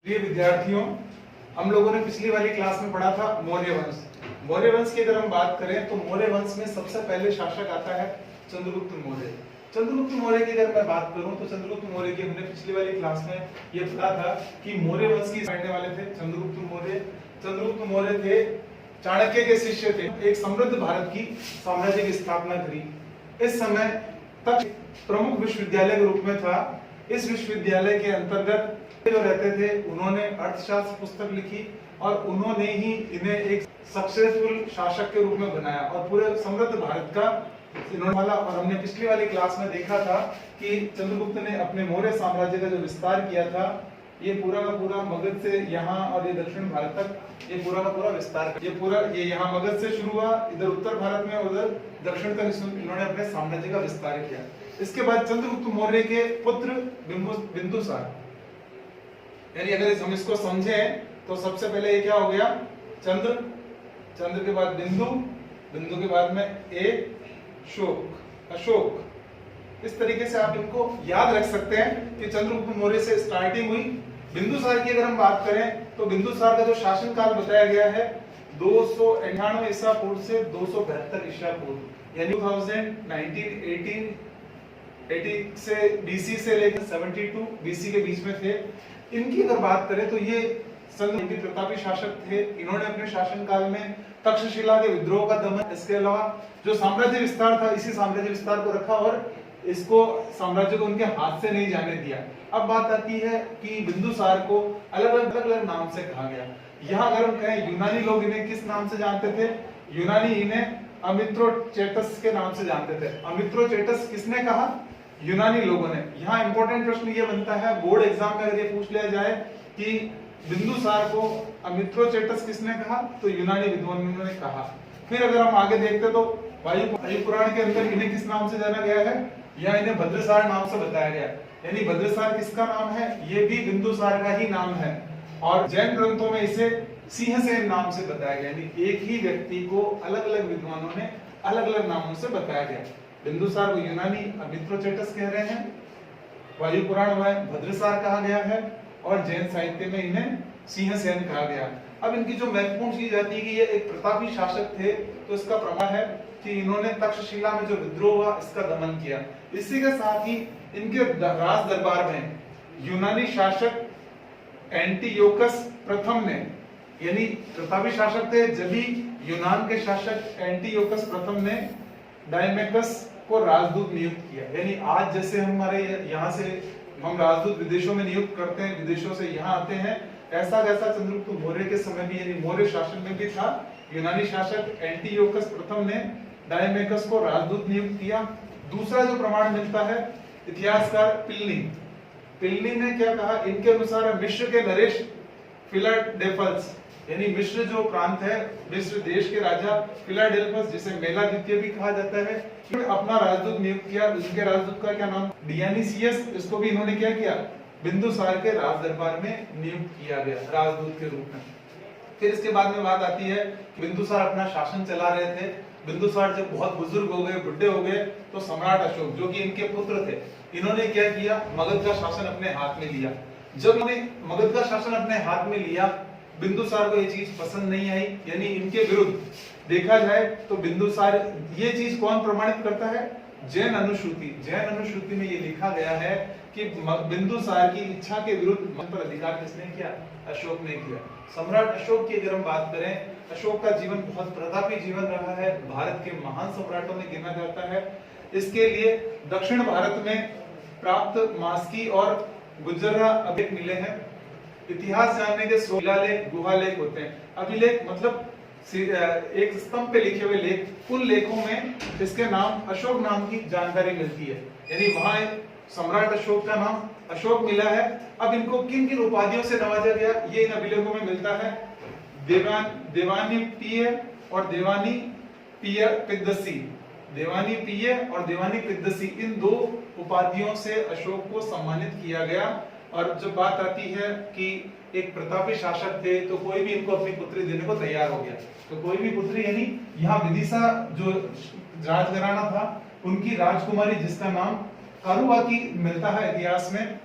प्रिय विद्यार्थियों, हम लोगों ने पिछली वाली क्लास में पढ़ा था मौर्य वंश। मौर्य वंश की अगर हम बात करें तो मौर्य वंश में सबसे पहले शासक आता है चंद्रगुप्त मौर्य। चंद्रगुप्त मौर्य की अगर मैं बात करूं तो चंद्रगुप्त मौर्य की हमने पिछली वाली क्लास में ये पढ़ा था कि मौर्य वंश की पढ़ने वाले थे चंद्रगुप्त मौर्य। चंद्रगुप्त मौर्य थे चाणक्य के शिष्य थे। एक समृद्ध भारत की साम्राज्य की स्थापना करी। इस समय तक प्रमुख विश्वविद्यालय के रूप में था। इस विश्वविद्यालय के अंतर्गत जो रहते थे उन्होंने अर्थशास्त्र पुस्तक लिखी और उन्होंने ही इन्हें एक सक्सेसफुल शासक के रूप में बनाया और पूरे समृद्ध भारत का इन्होंने वाला। और हमने पिछली वाली क्लास में देखा था कि चंद्रगुप्त ने अपने मौर्य साम्राज्य का जो विस्तार किया था, ये पूरा का पूरा मगध से यहाँ और ये दक्षिण भारत तक ये पूरा का पूरा विस्तार, ये यहाँ मगध से शुरू हुआ, इधर उत्तर भारत में, उधर दक्षिण तक इन्होंने अपने साम्राज्य का विस्तार किया। इसके बाद चंद्रगुप्त मौर्य के पुत्र बिंदुसार, यानी अगर हम इसको समझें तो सबसे पहले ये क्या हो गया, चंद्र, चंद्र के बाद बिंदु, बिंदु के बाद में अशोक। इस तरीके से आप इनको याद रख सकते हैं कि चंद्रगुप्त मौर्य से स्टार्टिंग हुई। बिंदुसार की अगर हम बात करें तो बिंदुसार का जो शासन काल बताया गया है 298 ईसा पूर्व से 272 ईसा पूर्व, यानी 1918 से बीसी से लेकर 72 बीसी के बीच में थे। इनकी अगर बात करें तो ये प्रतापी शासक थे। इन्होंने अपने शासन काल में तक्षशिला के विद्रोह का दमन, इसके अलावा जो साम्राज्य विस्तार था इसी साम्राज्य विस्तार को रखा और इसको साम्राज्य को उनके हाथ से नहीं जाने दिया। अब बात आती है कि बिंदुसार को अलग अलग नाम से कहा गया। यहाँ अगर हम कहें यूनानी लोग इन्हें किस नाम से जानते थे, यूनानी इन्हें अमित्रोचेटस के नाम से जानते थे। अमित्रोचेटस किसने कहा, यूनानी लोगों ने। यहाँ इंपॉर्टेंट प्रश्न ये बनता है बोर्ड एग्जाम में अगर ये पूछ लिया जाए कि बिंदुसार को अमित्रोचेटस किसने कहा, तो यूनानी विद्वानों ने कहा। फिर अगर हम आगे देखते तो वायु पुराण के अंदर इन्हें किस नाम से जाना गया है, या इन्हें भद्रसार नाम से बताया गया। यानी भद्रसार किसका नाम है, ये भी बिंदुसार का ही नाम है। और जैन ग्रंथों में इसे सिंहसेन नाम से बताया गया। यानी एक ही व्यक्ति को अलग अलग विद्वानों ने अलग अलग नामों से बताया गया। बिंदुसार को यूनानी अमित्रोचेटस कह रहे हैं, वायु पुराण में भद्रसार कहा गया है और जैन साहित्य में इन्हें सिंहसेन कहा गया। अब इनकी जो महत्वपूर्ण चीज आती है कि ये एक प्रतापी शासक थे, तो इसका प्रमाण है कि इन्होंने तक्षशिला में जो विद्रोह हुआ इसका दमन किया। इसी के साथ ही इनके राज दरबार में यूनानी शासक एंटियोकस प्रथम ने, यानी प्रतापी शासक थे, जब भी यूनान के शासक एंटियोकस प्रथम ने डायमेकस को राजदूत नियुक्त किया। यानी आज जैसे हमारे यहाँ से हम राजदूत विदेशों में नियुक्त करते हैं, विदेशों से यहाँ आते हैं, ऐसा वैसा चंद्रगुप्त मौर्य के समय भी, यानी मौर्य शासन में भी था। यूनानी शासक एंटियोकस प्रथम ने डायमेकस को राजदूत नियुक्त किया। दूसरा जो प्रमाण मिलता है, इतिहासकार पिल्ली ने क्या कहा, इनके अनुसार मिस्र के नरेश फिलाडेल्फस, यानी मिस्र जो प्रांत है, मिस्र देश के राजा फिलाडेल्फस, जिसे मेला द्वितीय भी कहा जाता है, अपना राजदूत नियुक्त किया। उनके राजदूत का क्या नाम, डियानिसियस। इसको भी इन्होंने क्या किया, बिंदुसार के राज दरबार में नियुक्त किया गया राजदूत के रूप में। फिर इसके बाद में बात आती है कि बिंदुसार अपना शासन चला रहे थे। बिंदुसार जब बहुत बुजुर्ग हो गए, बुढ़े हो गए, तो सम्राट अशोक जो कि इनके पुत्र थे, इन्होंने क्या किया, मगध का शासन अपने हाथ में लिया। जब इन्होंने मगध का शासन अपने हाथ में लिया, बिंदुसार को ये चीज पसंद नहीं आई। यानी इनके विरुद्ध देखा जाए तो बिंदुसार, ये चीज कौन प्रमाणित करता है, जैन अनुश्रुति। जैन अनुश्रुति में ये लिखा गया है कि बिंदुसार की इच्छा के विरुद्ध मन पर अधिकार किसने किया, अशोक ने किया। सम्राट अशोक की अगर हम बात करें, अशोक का जीवन बहुत प्रतापी जीवन रहा है, भारत के महान सम्राटों में गिना जाता है। इसके लिए दक्षिण भारत में प्राप्त मास्की और गुजर्रा अभिलेख मिले हैं। इतिहास जानने के शिलालेख, गुहालेख होते हैं। अभिलेख मतलब एक स्तंभ पे लिखे हुए लेख। कुल लेखों में इसके नाम, अशोक नाम की जानकारी मिलती है। यानी वहां सम्राट अशोक का नाम अशोक मिला है। अब इनको किन किन उपाधियों से नवाजा गया, ये इन अभिलेखों में मिलता है। देवानी पिय और देवानी पिय पिद्दसी, देवानी पिय और देवानी पिद्दसी, इन दो उपाधियों से अशोक को सम्मानित किया गया। और जब बात आती है कि एक प्रतापी शासक थे, तो कोई भी इनको अपनी पुत्री देने को तैयार हो गया। तो कोई भी पुत्री, यानी यहाँ विदिशा जो राजघराना था, उनकी राजकुमारी जिसका नाम कारुबाकी मिलता है इतिहास में,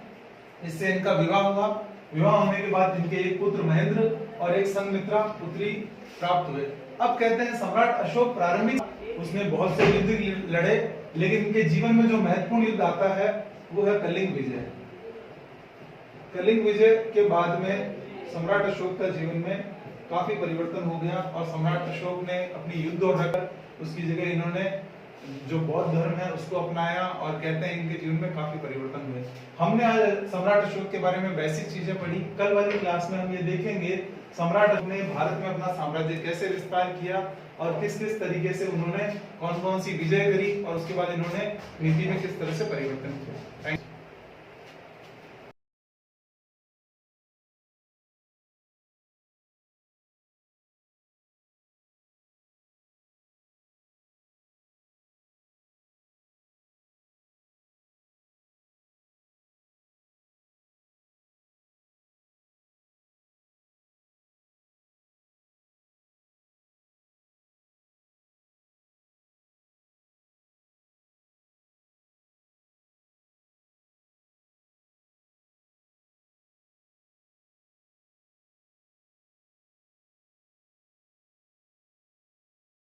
इससे इनका विवाह हुआ। विवाह होने के बाद इनके एक पुत्र महेंद्र और एक संघमित्रा पुत्री प्राप्त हुए। अब कहते हैं सम्राट अशोक प्रारंभिक उसने बहुत से युद्ध लड़े, लेकिन इनके जीवन में जो महत्वपूर्ण युद्ध आता है वो है कलिंग विजय। कलिंग विजय के बाद में सम्राट अशोक का जीवन में काफी परिवर्तन हो गया और सम्राट अशोक ने अपनी युद्ध और हटकर उसकी जगह इन्होंने जो बौद्ध धर्म है उसको अपनाया और कहते हैं इनके जीवन में काफी परिवर्तन हुए। हमने आज सम्राट अशोक के बारे में बेसिक चीजें पढ़ी। कल वाली क्लास में हम ये देखेंगे सम्राट अशोक ने भारत में अपना साम्राज्य कैसे विस्तार किया और किस किस तरीके से उन्होंने कौन कौन सी विजय करी और उसके बाद इन्होंने नीति में किस तरह से परिवर्तन किया।